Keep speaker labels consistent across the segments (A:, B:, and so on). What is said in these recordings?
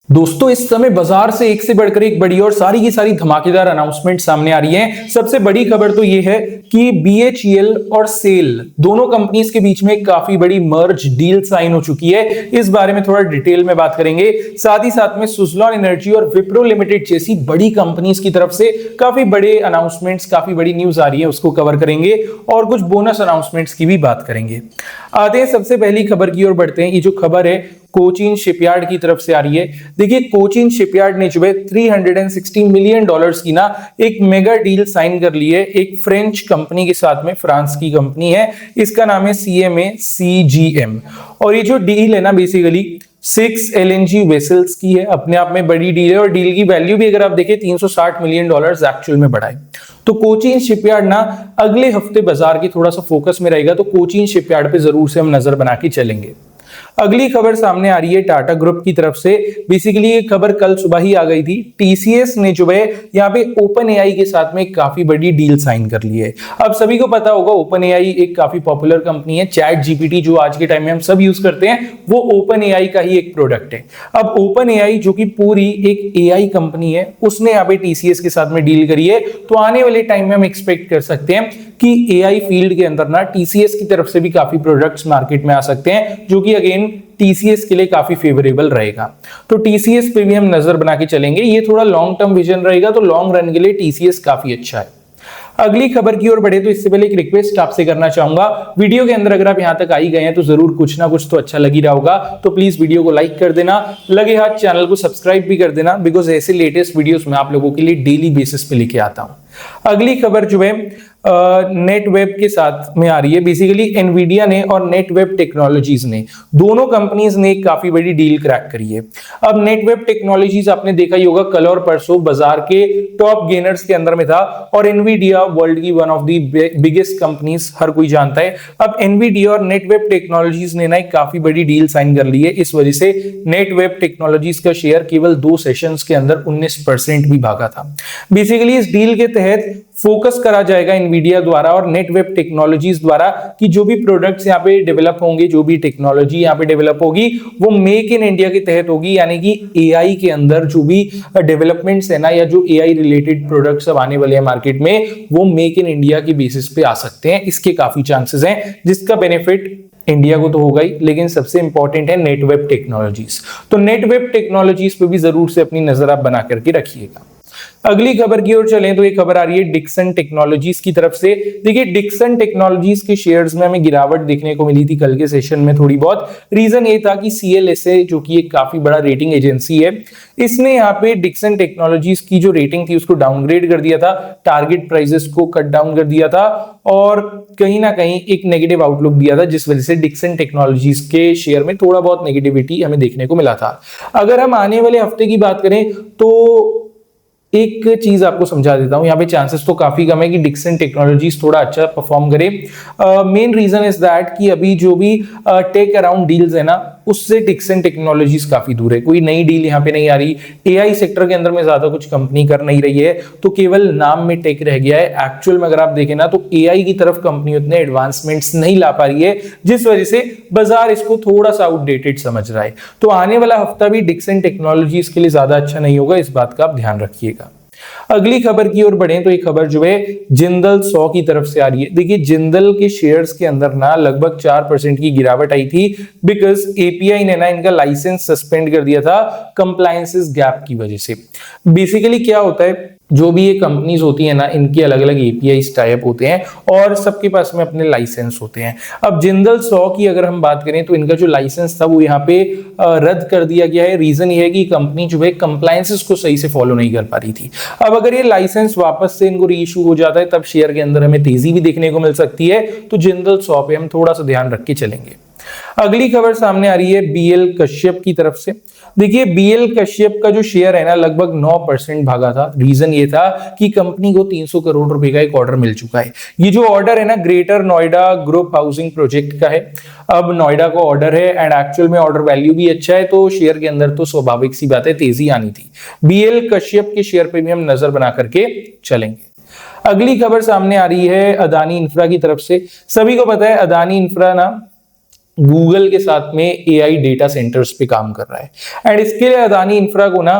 A: दोस्तों इस समय बाजार से एक से बढ़कर एक बड़ी और सारी की सारी धमाकेदार अनाउंसमेंट सामने आ रही है। सबसे बड़ी खबर तो ये है कि बीएचईएल और सेल दोनों कंपनीज के बीच में काफी बड़ी मर्ज डील साइन हो चुकी है। इस बारे में थोड़ा डिटेल में बात करेंगे। साथ ही साथ में सुज़लॉन एनर्जी और विप्रो लिमिटेड जैसी बड़ी कंपनीज की तरफ से काफी बड़े अनाउंसमेंट्स, काफी बड़ी न्यूज आ रही है, उसको कवर करेंगे और कुछ बोनस अनाउंसमेंट्स की भी बात करेंगे। आते हैं सबसे पहली खबर की ओर बढ़ते हैं। ये जो खबर है कोचीन शिपयार्ड की तरफ से आ रही है। देखिए कोचीन शिपयार्ड ने जो है $360 मिलियन की ना एक मेगा डील साइन कर ली है एक फ्रेंच कंपनी के साथ में। फ्रांस की कंपनी है, इसका नाम है CMA-CGM। और ये जो डील है ना बेसिकली 6 LNG वेसल्स की है। अपने आप में बड़ी डील है और डील की वैल्यू भी अगर आप देखें $360 मिलियन एक्चुअल में बढ़ा है। तो कोचीन शिपयार्ड ना अगले हफ्ते बाजार की थोड़ा सा फोकस में रहेगा, तो कोचीन शिपयार्ड पे जरूर से हम नजर बना के चलेंगे। अगली खबर सामने आ रही है टाटा ग्रुप की तरफ से। बेसिकली ये खबर कल सुबह ही आ गई थी। टीसीएस ने जो है यहाँ पे ओपन एआई के साथ में काफी बड़ी डील साइन कर ली है। अब सभी को पता होगा ओपन एआई एक काफी पॉपुलर कंपनी है। चैट जीपीटी जो आज के टाइम में हम सब यूज करते हैं वो ओपन एआई का ही एक प्रोडक्ट है। अब ओपन एआई जो कि पूरी एक एआई कंपनी है, उसने यहाँ पे टीसीएस के साथ में डील करी है। तो आने वाले टाइम में हम एक्सपेक्ट कर सकते हैं कि एआई फील्ड के अंदर ना टीसीएस की तरफ से भी काफी प्रोडक्ट्स मार्केट में आ सकते हैं, जो कि अगेन टीसीएस के लिए काफी फेवरेबल रहेगा। तो टीसीएस पे भी हम नजर बना के चलेंगे। ये थोड़ा लॉन्ग टर्म विजन रहेगा, तो लॉन्ग रन के लिए टीसीएस काफी अच्छा है। अगली खबर की ओर बढ़े तो इससे पहले एक रिक्वेस्ट आपसे करना चाहूंगा। वीडियो के अंदर अगर आप यहां तक आ ही गए हैं तो जरूर कुछ ना कुछ तो अच्छा लग ही रहा होगा, तो प्लीज वीडियो को लाइक कर देना, लगे हाथ चैनल को सब्सक्राइब भी कर देना, बिकॉज ऐसे लेटेस्ट वीडियोस मैं आप लोगों के लिए डेली बेसिस पे लेके आता हूं। अगली खबर जो है नेटवेब के साथ में आ रही है। बेसिकली एनवीडिया ने और नेटवेब टेक्नोलॉजीज ने, दोनों कंपनीज ने काफी बड़ी डील क्रैक करी है। अब नेटवेब टेक्नोलॉजीज आपने देखा ही होगा कल और परसों बाजार के टॉप गेनर्स के अंदर में था, और एनवीडिया वर्ल्ड की one of the biggest companies हर कोई जानता है। अब एनवीडिया और नेटवेब टेक्नोलॉजीज ने ना एक काफी बड़ी डील साइन कर ली है। इस वजह से नेटवेब टेक्नोलॉजीज का शेयर केवल 2 सेशंस के अंदर 19% भी भागा था। बेसिकली इस डील के तहत फोकस करा जाएगा एनवीडिया द्वारा और नेटवेब टेक्नोलॉजीज द्वारा कि जो भी प्रोडक्ट्स यहाँ पे डेवलप होंगे, जो भी टेक्नोलॉजी यहाँ पे डेवलप होगी वो मेक इन इंडिया के तहत होगी। यानी कि एआई के अंदर जो भी डेवलपमेंट्स है ना, या जो एआई रिलेटेड प्रोडक्ट्स अब आने वाले हैं मार्केट में, वो मेक इन इंडिया की बेसिस पे आ सकते हैं। इसके काफी चांसेस हैं, जिसका बेनिफिट इंडिया को तो होगा ही, लेकिन सबसे इंपॉर्टेंट है नेटवेब टेक्नोलॉजीज। तो नेटवेब टेक्नोलॉजीज पे भी जरूर से अपनी नजर आप बना करके रखिएगा। अगली खबर की ओर चलें तो ये खबर आ रही है डिक्सन टेक्नोलॉजीज की तरफ से। देखिए डिक्सन टेक्नोलॉजीज के शेयर्स में हमें गिरावट देखने को मिली थी कल के सेशन में थोड़ी बहुत। रीजन ये था कि CLSA जो कि एक काफी बड़ा रेटिंग एजेंसी है, इसने यहाँ पे डिक्सन टेक्नोलॉजीज की जो रेटिंग थी उसको डाउनग्रेड कर दिया था, टारगेट प्राइसेस को कट डाउन कर दिया था और कहीं ना कहीं एक नेगेटिव आउटलुक दिया था, जिस वजह से डिक्सन टेक्नोलॉजीज के शेयर में थोड़ा बहुत नेगेटिविटी हमें देखने को मिला था। अगर हम आने वाले हफ्ते की बात करें तो एक चीज आपको समझा देता हूं, यहाँ पे चांसेस तो काफी कम है कि डिक्सन टेक्नोलॉजीज थोड़ा अच्छा परफॉर्म करे। मेन रीजन इज दैट कि अभी जो भी टेक अराउंड डील्स है ना, उससे डिक्सन टेक्नोलॉजीज काफी दूर है। कोई नई डील यहाँ पे नहीं आ रही। एआई सेक्टर के अंदर में ज्यादा कुछ कंपनी कर नहीं रही है, तो केवल नाम में टेक रह गया है। एक्चुअल में अगर आप देखें ना तो एआई की तरफ कंपनी उतने एडवांसमेंट्स नहीं ला पा रही है, जिस वजह से बाजार इसको थोड़ा सा आउटडेटेड समझ रहा है। तो आने वाला हफ्ता भी डिक्सन टेक्नोलॉजीज के लिए ज्यादा अच्छा नहीं होगा, इस बात का आप ध्यान रखिएगा। अगली खबर की ओर बढ़े तो ये खबर जो है जिंदल 100 की तरफ से आ रही है। देखिए जिंदल के शेयर्स के अंदर ना लगभग 4% की गिरावट आई थी, बिकॉज एपीआई ने ना इनका लाइसेंस सस्पेंड कर दिया था कंप्लायंसेस गैप की वजह से। बेसिकली क्या होता है, जो भी ये कंपनीज होती है ना, इनके अलग अलग एपीआई टाइप होते हैं और सबके पास में अपने लाइसेंस होते हैं। अब जिंदल 100 की अगर हम बात करें तो इनका जो लाइसेंस था वो यहाँ पे रद्द कर दिया गया है। रीजन ये है कि कंपनी जो है कंप्लायंसेस को सही से फॉलो नहीं कर पा रही थी। अब अगर ये लाइसेंस वापस से इनको री इशू हो जाता है तब शेयर के अंदर हमें तेजी भी देखने को मिल सकती है। तो जिंदल 100 पे हम थोड़ा सा ध्यान रख के चलेंगे। अगली खबर सामने आ रही है बीएल कश्यप की तरफ से। देखिए बीएल कश्यप का जो शेयर है ना लगभग 9% भागा था। रीजन ये था कि कंपनी को 300 करोड़ रुपए का एक ऑर्डर मिल चुका है। ये जो ऑर्डर है ना greater Noida group housing project का है। अब नोएडा का ऑर्डर है एंड एक्चुअल में ऑर्डर वैल्यू भी अच्छा है, तो शेयर के अंदर तो स्वाभाविक सी बात है तेजी आनी थी। बीएल कश्यप के शेयर पे भी हम नजर बना करके चलेंगे। अगली खबर सामने आ रही है अदानी इंफ्रा की तरफ से। सभी को पता है अदानी इंफ्रा ना गूगल के साथ में एआई डेटा सेंटर्स पे काम कर रहा है। एंड इसके लिए अदानी इंफ्रा को ना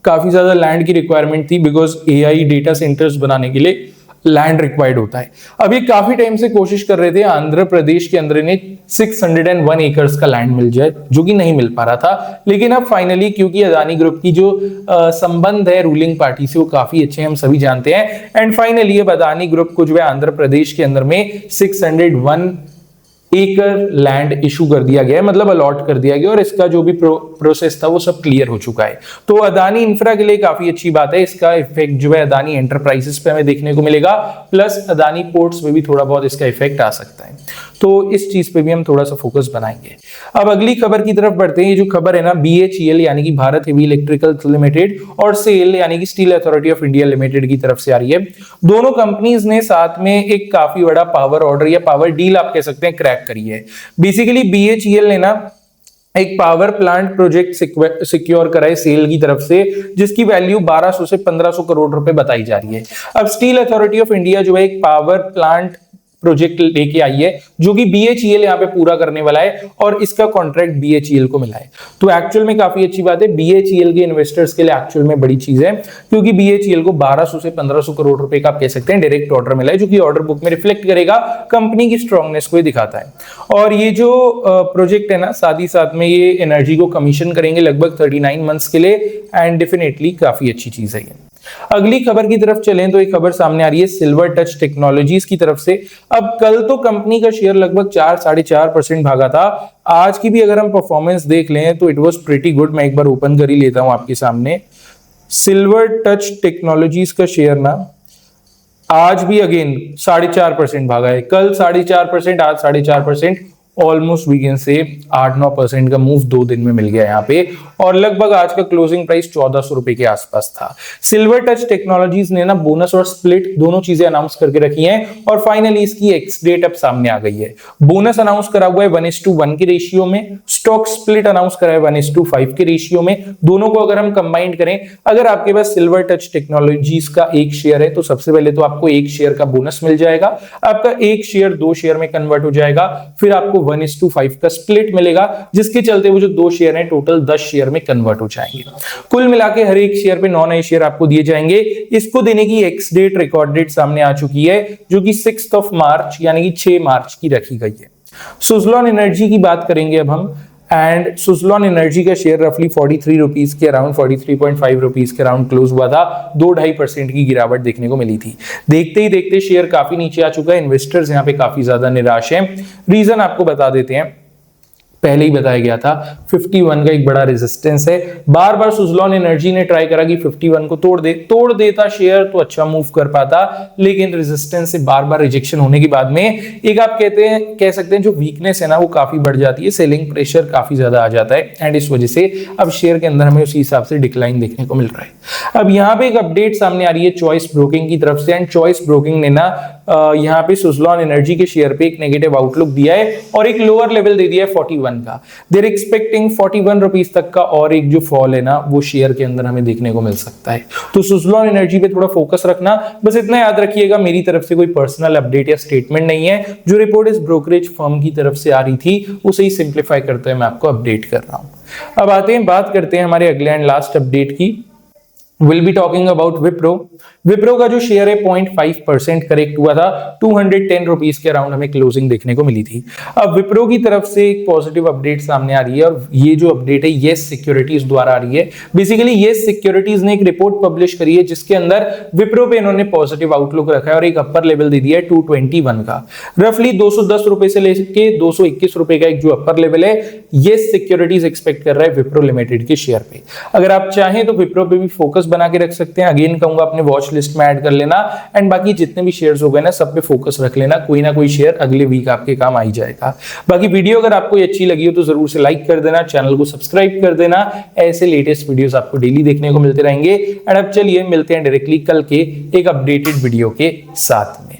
A: काफी ज्यादा लैंड की रिक्वायरमेंट थी, बिकॉज एआई डेटा सेंटर्स बनाने के लिए लैंड रिक्वायर्ड होता है। अब ये काफी टाइम से कोशिश कर रहे थे आंध्र प्रदेश के अंदर इन्हें 601 एकर्स का लैंड मिल जाए, जो कि नहीं मिल पा रहा था। लेकिन अब फाइनली, क्योंकि अदानी ग्रुप की जो संबंध है रूलिंग पार्टी से वो काफी अच्छे हैं, हम सभी जानते हैं। एंड फाइनली अब अदानी ग्रुप को जो है आंध्र प्रदेश के अंदर में 601 एकड़ लैंड इशू कर दिया गया है, मतलब अलॉट कर दिया गया, और इसका जो भी प्रोसेस था वो सब क्लियर हो चुका है। तो अदानी इंफ्रा के लिए काफी अच्छी बात है। इसका इफेक्ट जो है अदानी एंटरप्राइजेस पे हमें देखने को मिलेगा, प्लस अदानी पोर्ट्स में भी थोड़ा बहुत इसका इफेक्ट आ सकता है। तो इस चीज पे भी हम थोड़ा सा फोकस बनाएंगे। अब अगली खबर की तरफ बढ़ते हैं। ये जो खबर है ना, BHEL यानी कि भारत हेवी इलेक्ट्रिकल्स लिमिटेड और सेल यानी कि steel authority of India limited की तरफ से आ रही है। दोनों कंपनीज ने साथ में एक काफी बड़ा पावर ऑर्डर या पावर डील आप कह सकते हैं क्रैक करी है। बेसिकली BHEL ने ना एक पावर प्लांट प्रोजेक्ट सिक्योर करा है सेल की तरफ से, जिसकी वैल्यू 1200 से 1500 करोड़ रुपए बताई जा रही है। अब स्टील अथॉरिटी ऑफ इंडिया जो है एक पावर प्लांट प्रोजेक्ट लेके आई है, जो कि BHEL यहाँ पे पूरा करने वाला है, और इसका कॉन्ट्रैक्ट BHEL को मिला है। तो एक्चुअल में काफी अच्छी बात है, BHEL के इन्वेस्टर्स के लिए एक्चुअल में बड़ी चीज है, क्योंकि BHEL को 1200 से 1500 करोड़ रुपए का आप कह सकते हैं डायरेक्ट ऑर्डर मिला है, जो कि ऑर्डर बुक में रिफ्लेक्ट करेगा, कंपनी की स्ट्रांगनेस को दिखाता है। और ये जो प्रोजेक्ट है ना, साथ ही साथ में ये एनर्जी को कमीशन करेंगे लगभग 39 मंथ्स के लिए, एंड डेफिनेटली काफी अच्छी चीज है ये। अगली खबर की तरफ चलें तो एक खबर सामने आ रही है सिल्वर टच टेक्नोलॉजीज की तरफ से। अब कल तो कंपनी का शेयर लगभग 4-4.5% भागा था। आज की भी अगर हम परफॉर्मेंस देख लें तो इट वाज प्रीटी गुड। मैं एक बार ओपन कर ही लेता हूं आपके सामने। सिल्वर टच टेक्नोलॉजीज का शेयर ना आज भी अगेन 4.5% भागा है। कल 4.5%, आज 4.5%, ऑलमोस्ट वी कैन से 8-9% का मूव 2 दिन में मिल गया यहाँ पे, और लगभग आज का क्लोजिंग प्राइस 1400 रुपए के आसपास था। सिल्वर टच टेक्नोलॉजीज ने ना बोनस और स्प्लिट दोनों चीजें अनाउंस करके रखी हैं, और फाइनली इसकी एक्स डेट अब सामने आ गई है। बोनस अनाउंस करा हुआ है 1:1 के रेशियो में, स्टॉक स्प्लिट अनाउंस करा है 1:5 के रेशियो में। दोनों को अगर हम कंबाइन करें, अगर आपके पास सिल्वर टच टेक्नोलॉजीज का एक शेयर है तो सबसे पहले तो आपको 1 शेयर का बोनस मिल जाएगा, आपका 1 शेयर 2 शेयर में कन्वर्ट हो जाएगा, फिर आपको 1:5 का स्प्लिट मिलेगा, जिसके चलते वो जो 2 शेयर हैं टोटल 10 शेयर में कन्वर्ट हो जाएंगे। कुल मिला के हर एक शेयर पे 9 नए शेयर आपको दिए जाएंगे। इसको देने की एक्स डेट, रिकॉर्ड डेट सामने आ चुकी है, जो कि 6 मार्च यानी कि 6 मार्च की रखी गई है। सुजलॉन एनर्जी की बात करेंगे अब हम, एंड सुजलॉन एनर्जी का शेयर रफली 43 रुपीज के अराउंड, 43.5 रुपीज के अराउंड क्लोज हुआ था। 2-2.5% की गिरावट देखने को मिली थी। देखते ही देखते शेयर काफी नीचे आ चुका है। इन्वेस्टर्स यहाँ पे काफी ज्यादा निराश हैं। रीजन आपको बता देते हैं, पहले ही बताया गया था, 51 का एक बड़ा रेजिस्टेंस है। बार बार सुजलॉन एनर्जी ने ट्राई करा कि 51 को तोड़ देता शेयर तो अच्छा मूव कर पाता, लेकिन रेजिस्टेंस से बार बार रिजेक्शन होने के बाद में एक आप कह सकते हैं जो वीकनेस है ना वो काफी बढ़ जाती है, सेलिंग प्रेशर काफी ज्यादा आ जाता है, एंड इस वजह से अब शेयर के अंदर हमें उसी हिसाब से डिक्लाइन देखने को मिल रहा है। अब यहाँ पे एक अपडेट सामने आ रही है चॉइस ब्रोकिंग की तरफ से, एंड चॉइस ब्रोकिंग ने ना यहाँ पे सुजलॉन एनर्जी के शेयर पे एक नेगेटिव आउटलुक दिया है और एक लोअर लेवल दे दिया है 41 का। देर एक्सपेक्टिंग 41 रुपीज तक का और एक जो फॉल है ना वो शेयर के अंदर हमें देखने को मिल सकता है। तो सुजलॉन एनर्जी पे थोड़ा फोकस रखना। बस इतना याद रखिएगा, मेरी तरफ से कोई पर्सनल अपडेट या स्टेटमेंट नहीं है। जो रिपोर्ट इस ब्रोकरेज फर्म की तरफ से आ रही थी उसे ही सिंप्लीफाई करते हुए मैं आपको अपडेट कर रहा हूं। अब आते हैं, बात करते हैं हमारे अगले एंड लास्ट अपडेट की। We'll be talking about Wipro। Wipro का जो शेयर है 0.5% करेक्ट हुआ था, 210 रुपीज के अराउंड हमें क्लोजिंग देखने को मिली थी। अब विप्रो की तरफ से एक पॉजिटिव अपडेट सामने आ रही है, और ये जो अपडेट है येस सिक्योरिटीज द्वारा आ रही है। बेसिकली येस सिक्योरिटीज ने एक रिपोर्ट पब्लिश करी है जिसके अंदर विप्रो पे इन्होंने पॉजिटिव आउटलुक रखा है और एक अपर लेवल दे दिया है 221 का। रफली 210 रुपए से लेके 221 रुपए का एक जो अपर लेवल है येस सिक्योरिटीज एक्सपेक्ट कर रहा है विप्रो लिमिटेड के शेयर पे। अगर आप चाहें तो विप्रो पे भी फोकस बना के रख सकते हैं। अगेन कहूंगा अपने वॉच लिस्ट में ऐड कर लेना, एंड बाकी जितने भी शेयर्स हो गए ना सब पे फोकस रख लेना, कोई ना कोई शेयर अगले वीक आपके काम आ ही जाएगा। बाकी वीडियो अगर आपको अच्छी लगी हो तो जरूर से लाइक कर देना, चैनल को सब्सक्राइब कर देना। ऐसे लेटेस्ट वीडियोस आपको डेली देखने को मिलते रहेंगे। एंड अब चलिए मिलते हैं डायरेक्टली कल के एक अपडेटेड वीडियो के साथ में।